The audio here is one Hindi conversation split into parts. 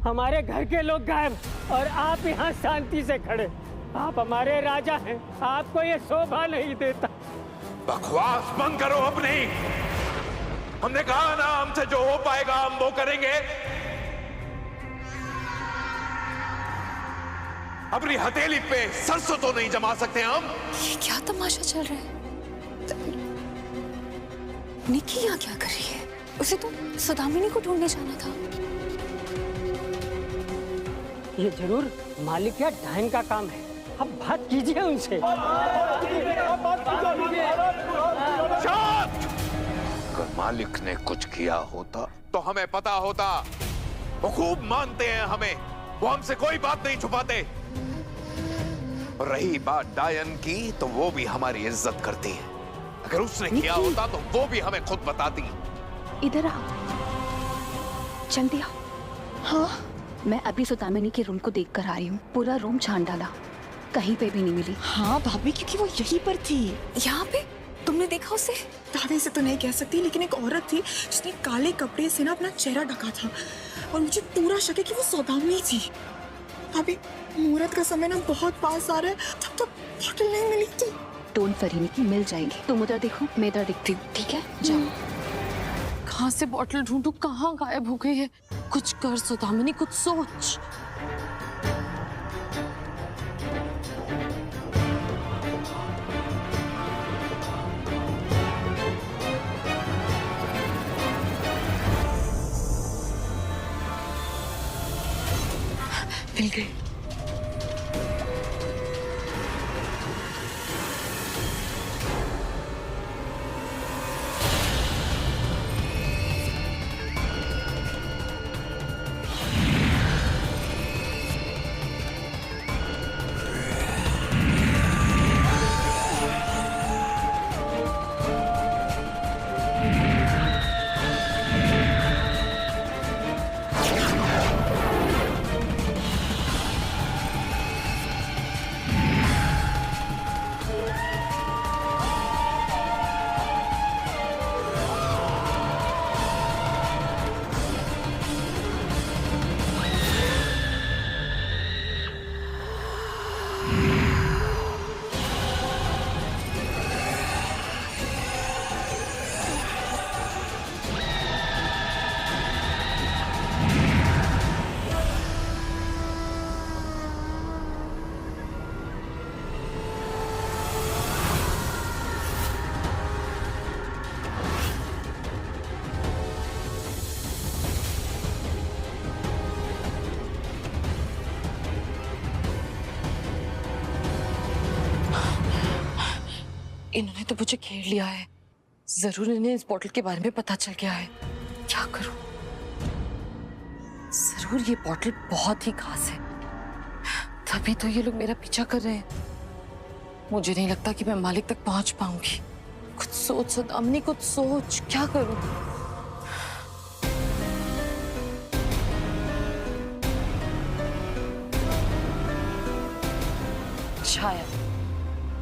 हमारे घर के लोग गायब और आप यहाँ शांति से खड़े। आप हमारे राजा हैं, आपको ये शोभा नहीं देता। बकवास बंद करो अपनी। हमने कहा ना, हमसे जो हो पाएगा हम वो करेंगे। अपनी हथेली पे सरसों तो नहीं जमा सकते हम। ये क्या तमाशा चल रहा है? निकी यहाँ क्या कर रही है? उसे तो सौदामिनी को ढूंढने जाना था। ये जरूर मालिक या डायन का काम है। अब बात कीजिए उनसे। अगर मालिक ने कुछ किया होता तो हमें पता होता। वो खूब मानते हैं हमें, वो हमसे कोई बात नहीं छुपाते। और रही बात डायन की, तो वो भी हमारी इज्जत करती है। अगर उसने किया होता तो वो भी हमें खुद बताती। इधर आ, जल्दी आ। हाँ, मैं अभी सौदामिनी के रूम को देख कर आ रही हूँ। पूरा रूम छान डाला, कहीं पे भी नहीं मिली। हाँ भाभी, क्योंकि वो यहीं पर थी। यहाँ पे तुमने देखा उसे? दादी से तो नहीं कह सकती, लेकिन एक औरत थी जिसने काले कपड़े से ना अपना चेहरा ढका था, और मुझे पूरा शक है कि वो सौदामिनी थी। भाभी, मुहूर्त का समय ना बहुत पास आ रहा है, तब तक बोतल नहीं मिली थी। डोंट वरी निकी, मिल जाएगी। तुम उधर देखो, मैं इधर दिखती हूँ, ठीक है? जाओ। कहाँ से बॉटल ढूंढूं, कहाँ गायब हो गई है? कुछ कर सौदामिनी, कुछ सोच। मिल गई। इन्होंने तो मुझे घेर लिया है। जरूर इन्हें इस बोतल के बारे में पता चल गया है। क्या करूं? जरूर ये बोतल बहुत ही खास है, तभी तो ये लोग मेरा पीछा कर रहे हैं। मुझे नहीं लगता कि मैं मालिक तक पहुंच पाऊंगी। कुछ सोच सौदामिनी, कुछ सोच। क्या करूं?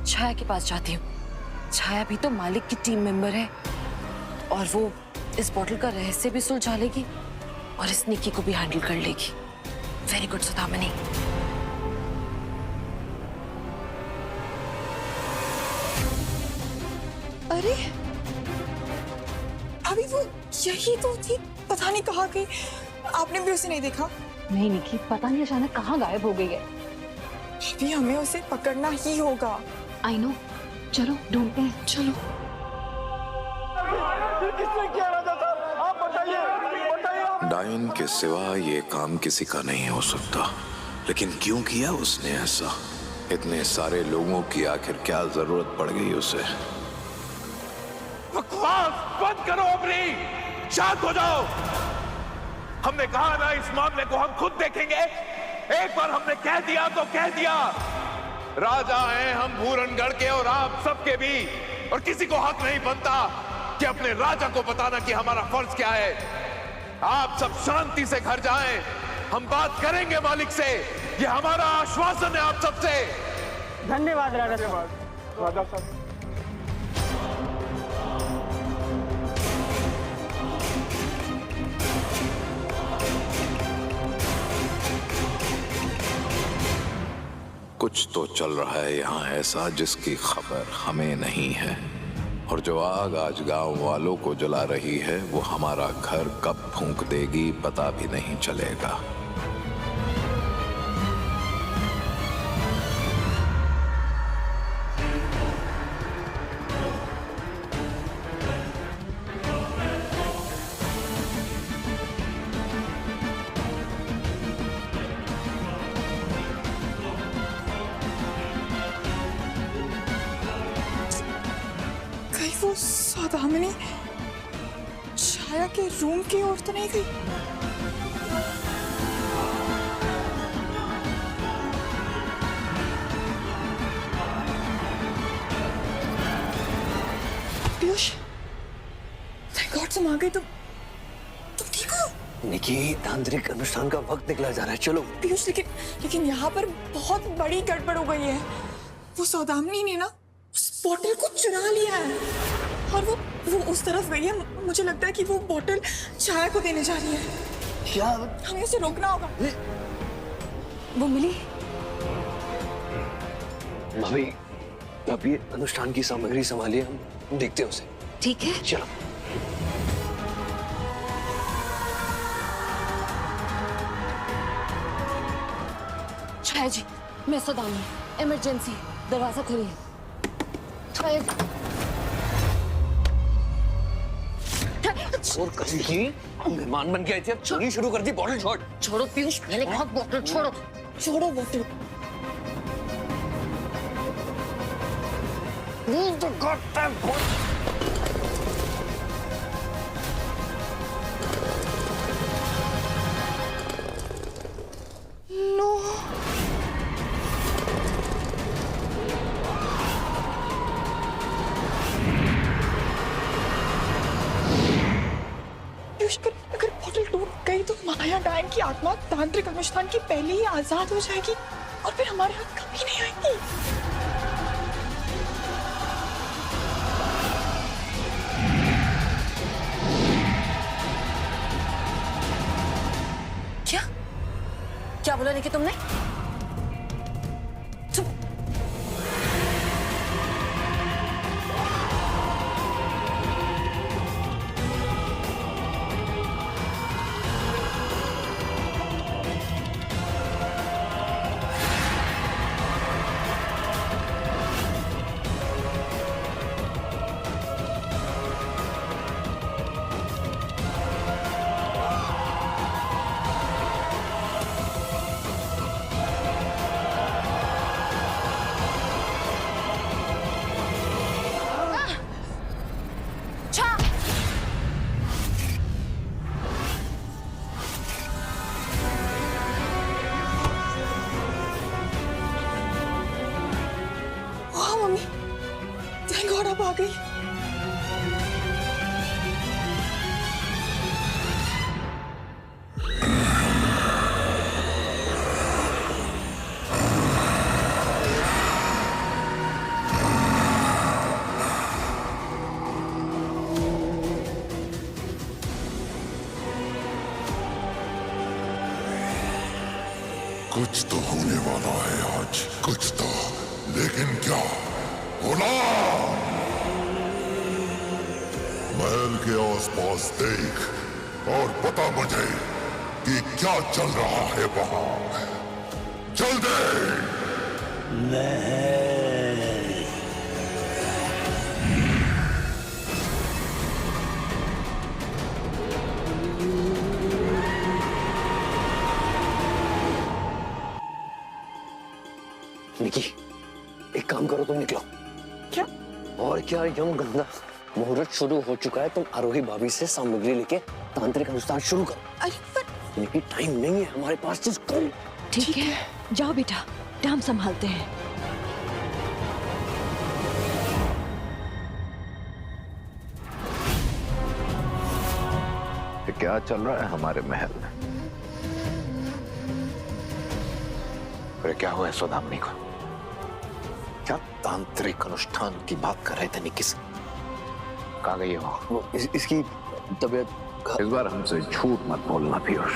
छाया के पास जाती हूँ। छाया भी तो मालिक की टीम मेंबर है, और वो इस बोतल का रहस्य भी सुलझा लेगी और इस निकी को भी हैंडल कर लेगी। Very good Saudamini. अरे अभी वो यही तो थी, पता नहीं कहाँ गई। आपने भी उसे नहीं देखा? नहीं निकी, पता नहीं अचानक कहाँ गायब हो गई है। अभी हमें उसे पकड़ना ही होगा। आई नो, चलो ढूंढते हैं। चलो। किसने किया राजा साहब? आप बताइए, बताइए। डायन के सिवा ये काम किसी का नहीं हो सकता, लेकिन क्यों किया उसने ऐसा? इतने सारे लोगों की आखिर क्या जरूरत पड़ गई उसे? बकवास बंद करो अपनी, शांत हो जाओ। हमने कहा ना, इस मामले को हम खुद देखेंगे। एक बार हमने कह दिया तो कह दिया। राजा हैं हम भूरनगढ़ के, और आप सबके भी, और किसी को हक नहीं बनता कि अपने राजा को बताना कि हमारा फर्ज क्या है। आप सब शांति से घर जाएं, हम बात करेंगे मालिक से। ये हमारा आश्वासन है आप सबसे। धन्यवाद राजा साहब। राजा साहब, कुछ तो चल रहा है यहाँ ऐसा जिसकी खबर हमें नहीं है, और जो आग आज गांव वालों को जला रही है वो हमारा घर कब फूंक देगी पता भी नहीं चलेगा। कहीं वो सौदामिनी छाया के रूम की ओर तो नहीं गई? पीयूष, थैंक गॉड तुम आ गई। तुम ठीक हो? निकी, तांत्रिक अनुष्ठान का वक्त निकला जा रहा है, चलो। पीयूष, लेकिन यहाँ पर बहुत बड़ी गड़बड़ हो गई है। वो सौदामिनी ने ना उस बोतल को चुरा लिया है और वो उस तरफ गई है। मुझे लगता है कि वो बोतल छाया को देने जा रही है। क्या? हमें उसे रोकना होगा। वो मिली? भाभी, आप ये अनुष्ठान की सामग्री संभालिए, हम देखते हैं उसे। ठीक है। चलो। छाया जी, मैं सौदामिनी, इमरजेंसी, दरवाजा खोलिए। छाया जी। और कभी की मेहमान बन के आए थे, अब चोरी शुरू कर दी। बॉटल छोड़। छोड़ो पीयूष, मैंने कहा बॉटल छोड़ो। छोड़ो बोतल। नो, अगर बोतल टूट गई तो माया डायन की आत्मा तांत्रिक अनुष्ठान की पहले ही आजाद हो जाएगी और फिर हमारे हाथ कभी नहीं आएगी। क्या क्या बोला निकी तुमने? वाह मम्मी, थैंक गॉड आप आ गई। कुछ तो होने वाला है आज, कुछ तो, लेकिन क्या होना? महल के आसपास देख और बता मुझे कि क्या चल रहा है वहां। चल दे। निकी, एक काम करो, तुम निकलो। क्या? और क्या, यम गंगा मुहूर्त शुरू हो चुका है। तुम आरोही भाभी से सामग्री लेके तांत्रिक अनुष्ठान शुरू करो। अरे पर निकी, टाइम नहीं है हमारे पास, जिस करो। ठीक है, जाओ बेटा, डाम संभालते हैं। क्या चल रहा है हमारे महल में? अरे क्या हुआ है सौदामिनी को? क्या तांत्रिक अनुष्ठान की बात कर रहे थे निकी से? कहाँ गई हो? वो इसकी तबीयत। इस बार हमसे झूठ मत बोलना पीयूष।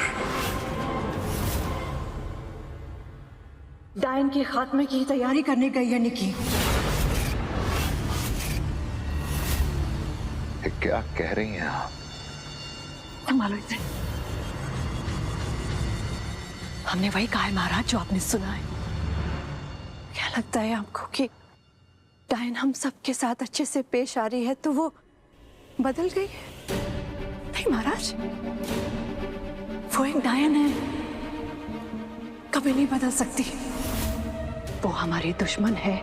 डायन के खात्मे की तैयारी करने गई है निकी। ये क्या कह रही हैं आप? संभालो इसे। हमने वही कहा है महाराज जो आपने सुना है। क्या लगता है आपको कि डायन हम सबके साथ अच्छे से पेश आ रही है तो वो बदल गई है? नहीं महाराज, वो एक डायन है, कभी नहीं बदल सकती। वो हमारी दुश्मन है,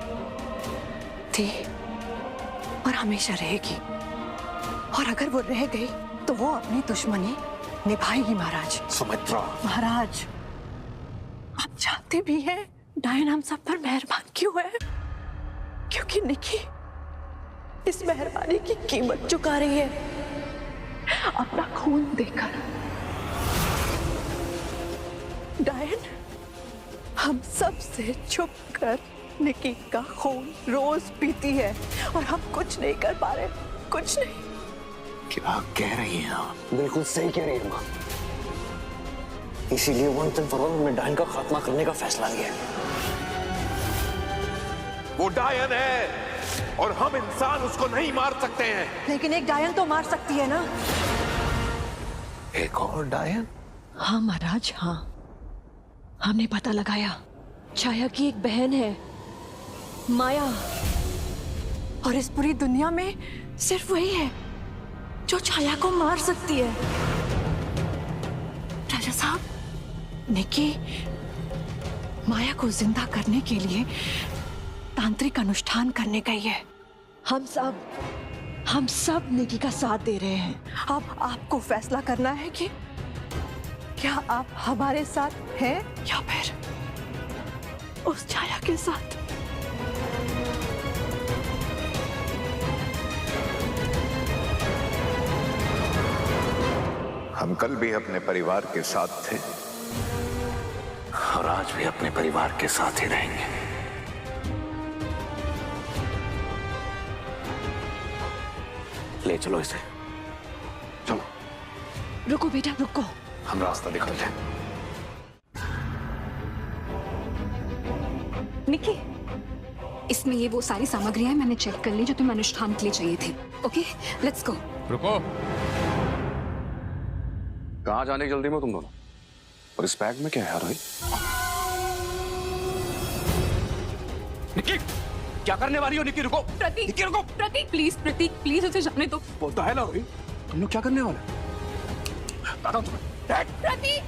थी और हमेशा रहेगी। और अगर वो रह गई तो वो अपनी दुश्मनी निभाएगी महाराज। सुमित्रा। महाराज, आप जानते भी हैं डायन हम सब पर मेहरबान क्यों है? क्योंकि निकी इस मेहरबानी की कीमत चुका रही है अपना खून देकर। डायन हम सब से छुप कर निकी का खून रोज पीती है और हम कुछ नहीं कर पा रहे, कुछ नहीं। क्या कह रही हैं आप? बिल्कुल सही कह रही है माँ। इसीलिए वंस एंड फॉर ऑल हमने डायन का खात्मा करने का फैसला लिया है। वो डायन है और हम इंसान उसको नहीं मार सकते हैं। लेकिन एक डायन तो मार सकती है ना? एक और डायन? हाँ महाराज, हाँ। हमने पता लगाया, छाया की एक बहन है, माया, और इस पूरी दुनिया में सिर्फ वही है जो छाया को मार सकती है। राजा साहब, निकी माया को जिंदा करने के लिए तांत्रिक अनुष्ठान करने गई है। हम सब निकी का साथ दे रहे हैं। अब आपको फैसला करना है कि क्या आप हमारे साथ हैं या फिर उस छाया के साथ। हम कल भी अपने परिवार के साथ थे और आज भी अपने परिवार के साथ ही रहेंगे। ले चलो इसे। चलो। रुको बेटा, रुको। हम रास्ता दिखाते हैं। निकी, इसमें ये वो सारी सामग्रियां हैं, मैंने चेक कर ली जो तुम्हें अनुष्ठान के लिए चाहिए थी। Okay, let's go. रुको। कहाँ जाने की जल्दी में तुम दोनों? और इस बैग में क्या है रोहित? निकी, क्या करने वाली हो? निकी रुको। प्रतीक, निकी रुको। प्रतीक प्लीज, प्रतीक प्लीज उसे जाने दो। बोलता है ना रोहित, तुम लोग क्या करने वाले? बताओ तुम्हें। प्रतीक,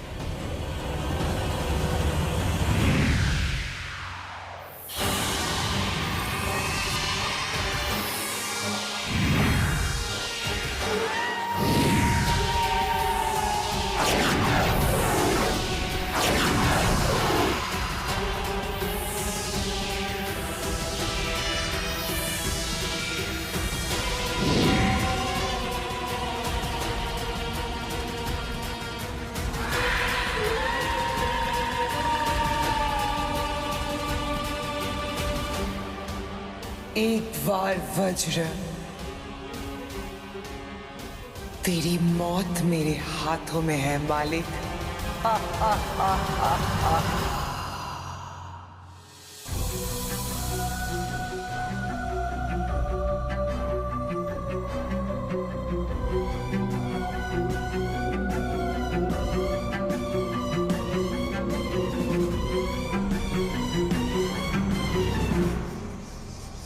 एक बार वज्र, तेरी मौत मेरे हाथों में है मालिक।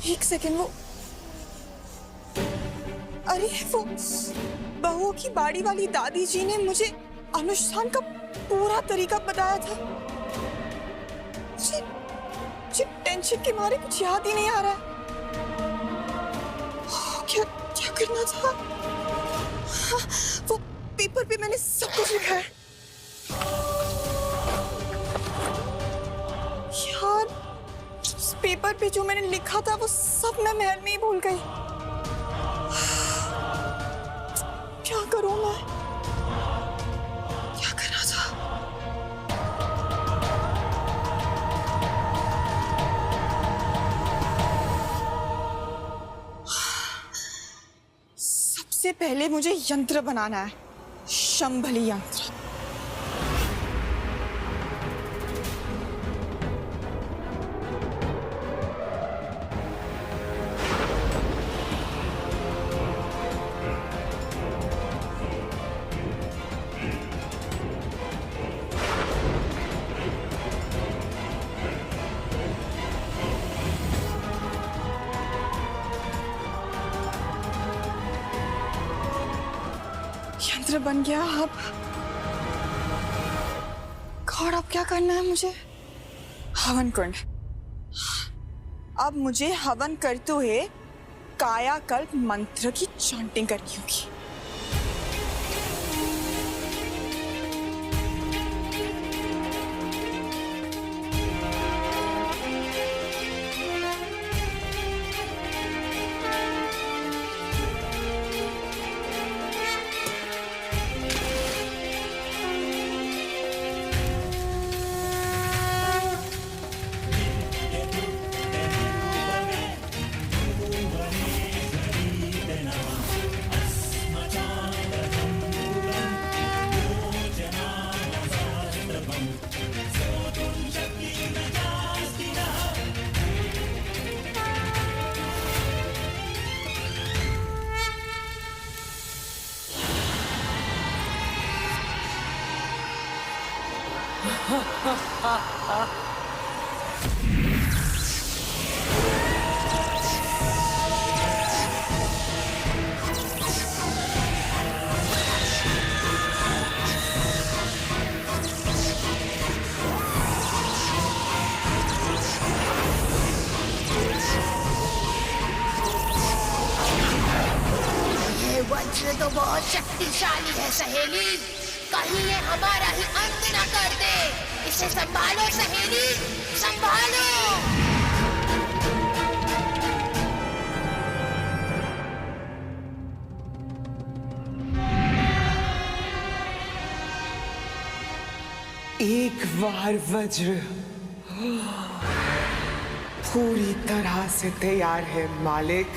एक सेकेंड, वो अरे वो बहू की बाड़ी वाली दादी जी ने मुझे अनुष्ठान का पूरा तरीका बताया था। मुझे टेंशन के मारे कुछ याद ही नहीं आ रहा है। क्या क्या करना था? हाँ, वो पेपर पे मैंने सब कुछ लिखा है। यार, उस पेपर पे जो मैंने लिखा था वो सब मैं महल में ही भूल गई। क्या करूं मैं? क्या करना था? सबसे पहले मुझे यंत्र बनाना है, शंभली यंत्र। मंत्र बन गया। अब गॉड, अब क्या करना है मुझे? हवन करना। अब मुझे हवन करते हुए कायाकल्प मंत्र की चांटिंग करनी होगी। वज्र तो बहुत शक्तिशाली है सहेली, कहीं ये हमारा ही अंत न कर दे। इसे संभालो सहेली, संभालो। एक बार वज्र पूरी तरह से तैयार है मालिक।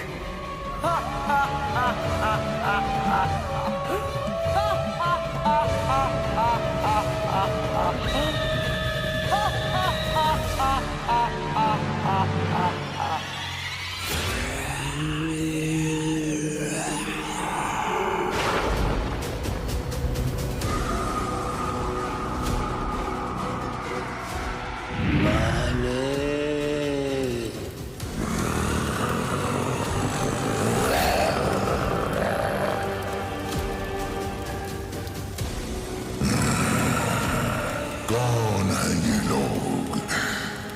कौन है ये लोग?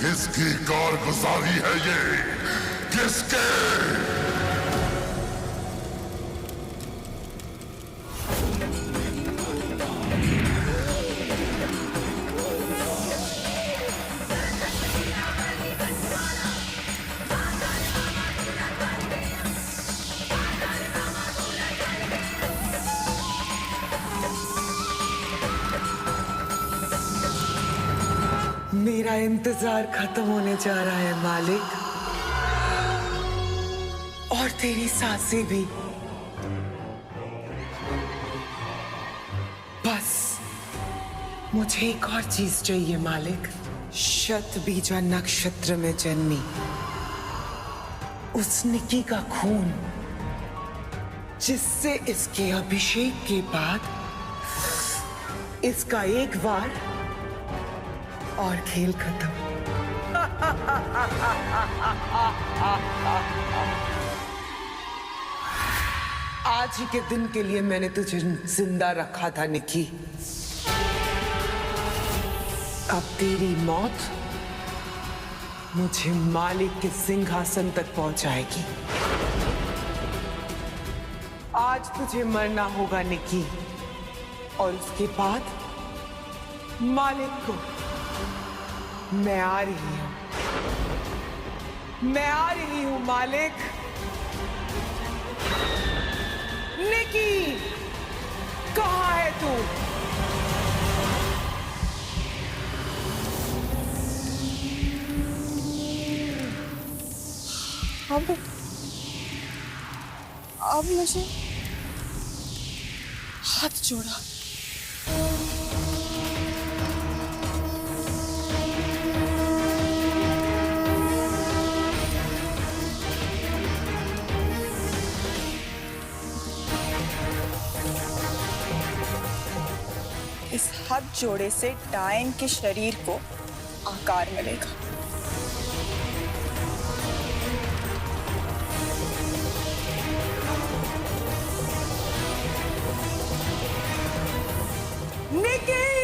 किसकी कारगुजारी है ये? किसके? मेरा इंतजार खत्म होने जा रहा है मालिक, और तेरी सांसें भी। बस मुझे एक और चीज चाहिए मालिक। शतबीजा नक्षत्र में जन्मी उस निकी का खून, जिससे इसके अभिषेक के बाद इसका एक बार और खेल खत्म। आज ही के दिन के लिए मैंने तुझे जिंदा रखा था निकी। अब तेरी मौत मुझे मालिक के सिंहासन तक पहुंचाएगी। आज तुझे मरना होगा निकी, और उसके बाद मालिक को। मैं आ रही हूं, मैं आ रही हूं मालिक। निकी, कहाँ है तू? अब मुझे हाथ जोड़ा। इस हाथ जोड़े से डायन के शरीर को आकार मिलेगा। निकी